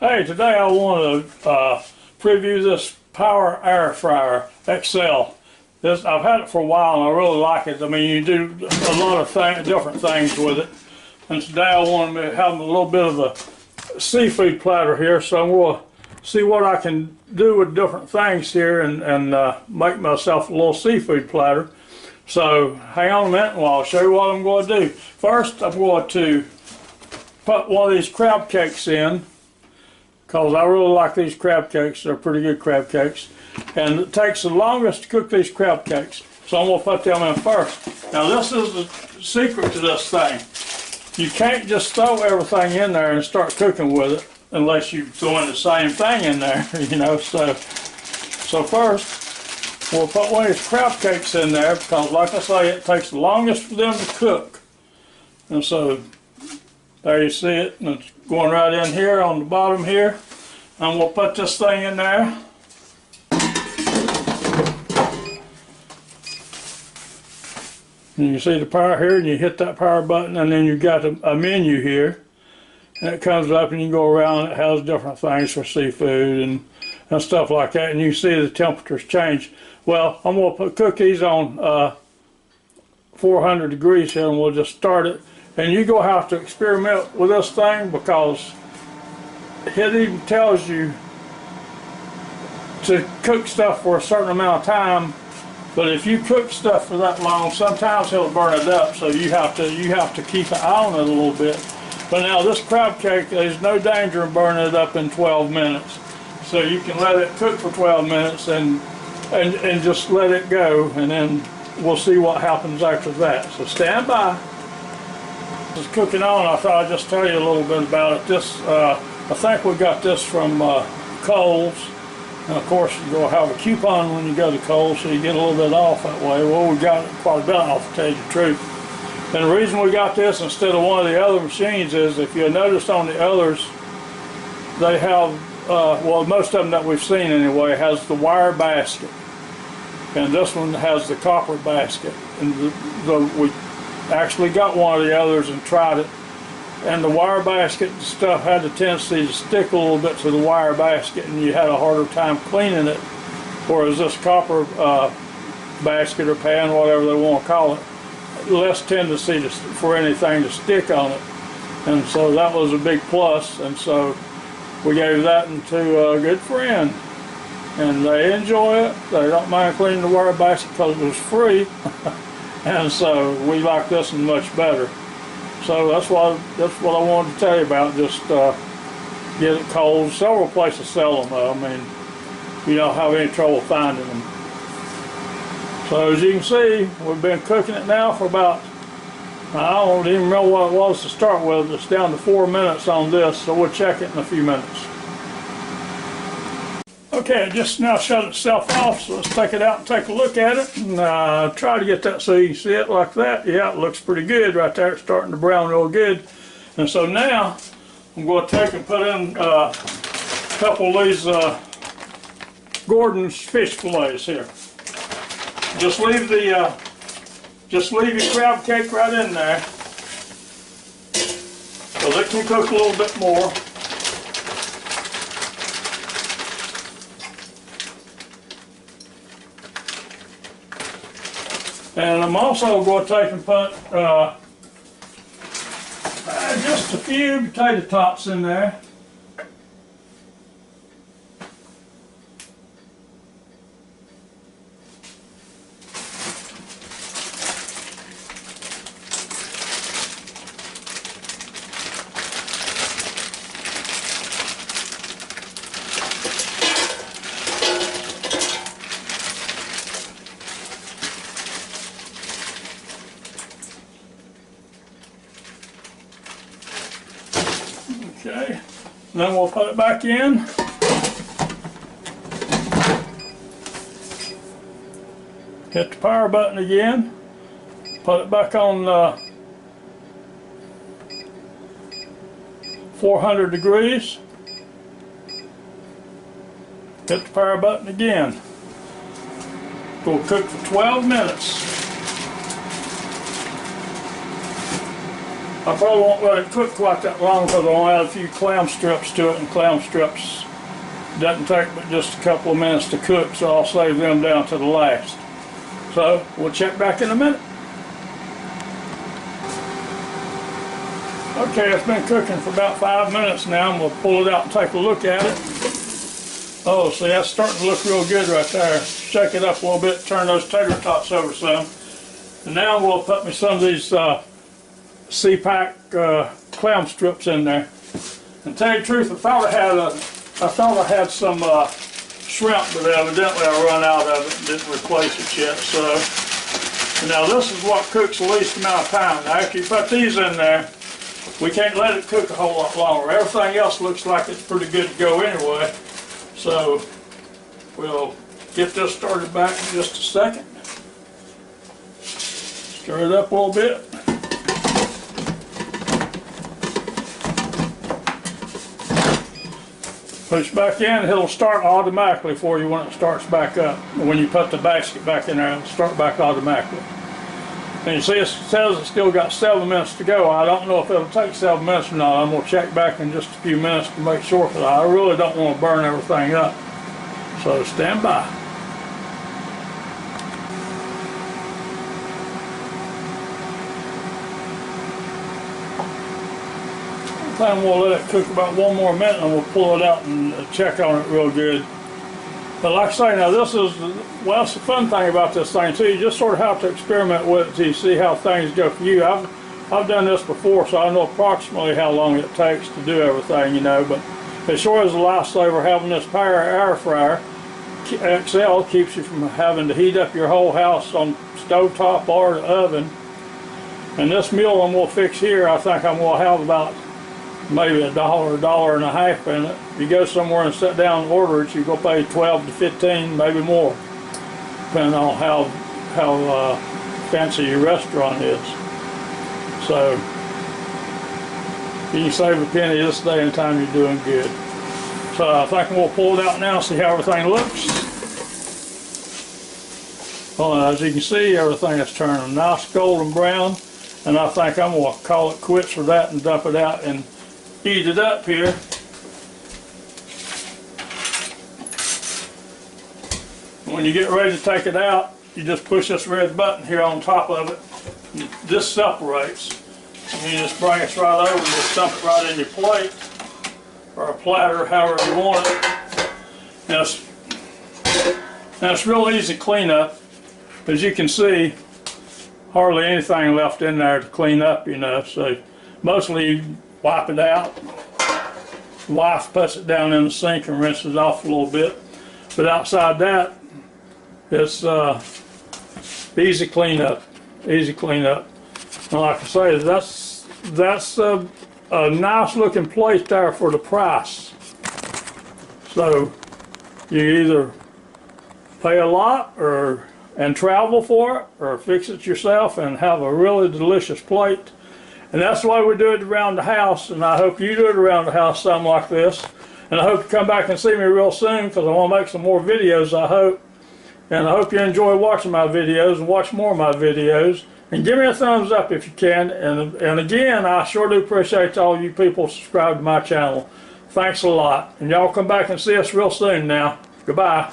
Hey, today I want to preview this Power Air Fryer XL. I've had it for a while and I really like it. I mean, you do a lot of different things with it. And today I want to have a little bit of a seafood platter here, so I'm going to see what I can do with different things here and make myself a little seafood platter. So hang on a minute and I'll show you what I'm going to do. First, I'm going to put one of these crab cakes in, because I really like these crab cakes. They're pretty good crab cakes. And it takes the longest to cook these crab cakes. So I'm going to put them in first. Now this is the secret to this thing. You can't just throw everything in there and start cooking with it unless you're doing the same thing in there, you know. So first, we'll put one of these crab cakes in there because, like I say, it takes the longest for them to cook. And so there you see it, and it's going right in here on the bottom here. And we'll put this thing in there. And you see the power here, and you hit that power button, and then you've got a menu here. And it comes up, and you go around, it has different things for seafood and stuff like that. And you see the temperatures change. Well, I'm going to put cookies on 400 degrees here, and we'll just start it. And you're going to have to experiment with this thing because it even tells you to cook stuff for a certain amount of time. But if you cook stuff for that long, sometimes it'll burn it up. So you have to keep an eye on it a little bit. But now this crab cake, there's no danger of burning it up in 12 minutes. So you can let it cook for 12 minutes and just let it go, and then we'll see what happens after that. So stand by. This is cooking on. I thought I'd just tell you a little bit about it. This, I think we got this from Kohl's. And of course, you're going to have a coupon when you go to Kohl's, so you get a little bit off that way. Well, we got quite a bit off, to tell you the truth. And the reason we got this instead of one of the other machines is, if you noticed on the others, they have, well, most of them that we've seen anyway, has the wire basket. And this one has the copper basket. And we actually got one of the others and tried it. And the wire basket and stuff had the tendency to stick a little bit to the wire basket, and you had a harder time cleaning it. Whereas this copper basket or pan, whatever they want to call it, less tendency for anything to stick on it. And so that was a big plus, and so we gave that to a good friend. And they enjoy it. They don't mind cleaning the wire basket because it was free. And so we like this one much better. So that's what I wanted to tell you about. Just get it cold. Several places sell them though. I mean, you don't have any trouble finding them. So as you can see, we've been cooking it now for about, I don't even know what it was to start with. It's down to 4 minutes on this, so we'll check it in a few minutes. Okay, it just now shut itself off, so let's take it out and take a look at it, and try to get that so you can see it like that. Yeah, it looks pretty good right there. It's starting to brown real good. And so now I'm going to take and put in a couple of these Gordon's fish fillets here. Just leave your crab cake right in there, so it can cook a little bit more. And I'm also going to take and put just a few potato tots in there. Okay, then we'll put it back in. Hit the power button again. Put it back on 400 degrees. Hit the power button again. Go cook for 12 minutes. I probably won't let it cook quite that long because I'll add a few clam strips to it, and clam strips doesn't take but just a couple of minutes to cook, so I'll save them down to the last. So we'll check back in a minute. Okay, it's been cooking for about 5 minutes now, and we'll pull it out and take a look at it. Oh, see, that's starting to look real good right there. Shake it up a little bit, turn those tater tots over some. And now we'll put me some of these C-pack clam strips in there. And tell you the truth, I thought I had some shrimp, but evidently I run out of it and didn't replace it yet. So now this is what cooks the least amount of time. Now after you put these in there, we can't let it cook a whole lot longer. Everything else looks like it's pretty good to go anyway. So we'll get this started back in just a second. Stir it up a little bit. Push back in, it'll start automatically for you when it starts back up. When you put the basket back in there, it'll start back automatically. And you see it says it's still got 7 minutes to go. I don't know if it'll take 7 minutes or not. I'm going to check back in just a few minutes to make sure, because I really don't want to burn everything up. So stand by. Then we'll let it cook about 1 more minute, and we'll pull it out and check on it real good. But like I say, now this is, well, that's the fun thing about this thing too. You just sort of have to experiment with it till you see how things go for you. I've done this before, so I know approximately how long it takes to do everything, you know. But it sure is a lifesaver having this FRYER air fryer. XL keeps you from having to heat up your whole house on stovetop or the oven. And this meal I'm going to fix here, I think I'm going to have about maybe $1, $1.50 in it. If you go somewhere and sit down and order it, you go pay 12 to 15, maybe more, depending on how fancy your restaurant is. So you can save a penny this day and time, you're doing good. So I think we'll pull it out now and see how everything looks. Well, as you can see, everything is turning a nice golden brown, and I think I'm going to call it quits for that and dump it out and heat it up here. When you get ready to take it out, you just push this red button here on top of it. This separates. And you just bring it right over and just dump it right in your plate or a platter, however you want it. Now it's real easy cleanup. As you can see, hardly anything left in there to clean up, you know. So mostly you wipe it out. Wife puts it down in the sink and rinses it off a little bit. But outside that, it's easy cleanup. Easy cleanup. And like I say, that's a nice looking plate there for the price. So you either pay a lot and travel for it, or fix it yourself and have a really delicious plate. And that's the way we do it around the house, and I hope you do it around the house, something like this. And I hope you come back and see me real soon, because I want to make some more videos, I hope. And I hope you enjoy watching my videos and watch more of my videos. And give me a thumbs up if you can. And again, I sure do appreciate all you people subscribe to my channel. Thanks a lot. And y'all come back and see us real soon now. Goodbye.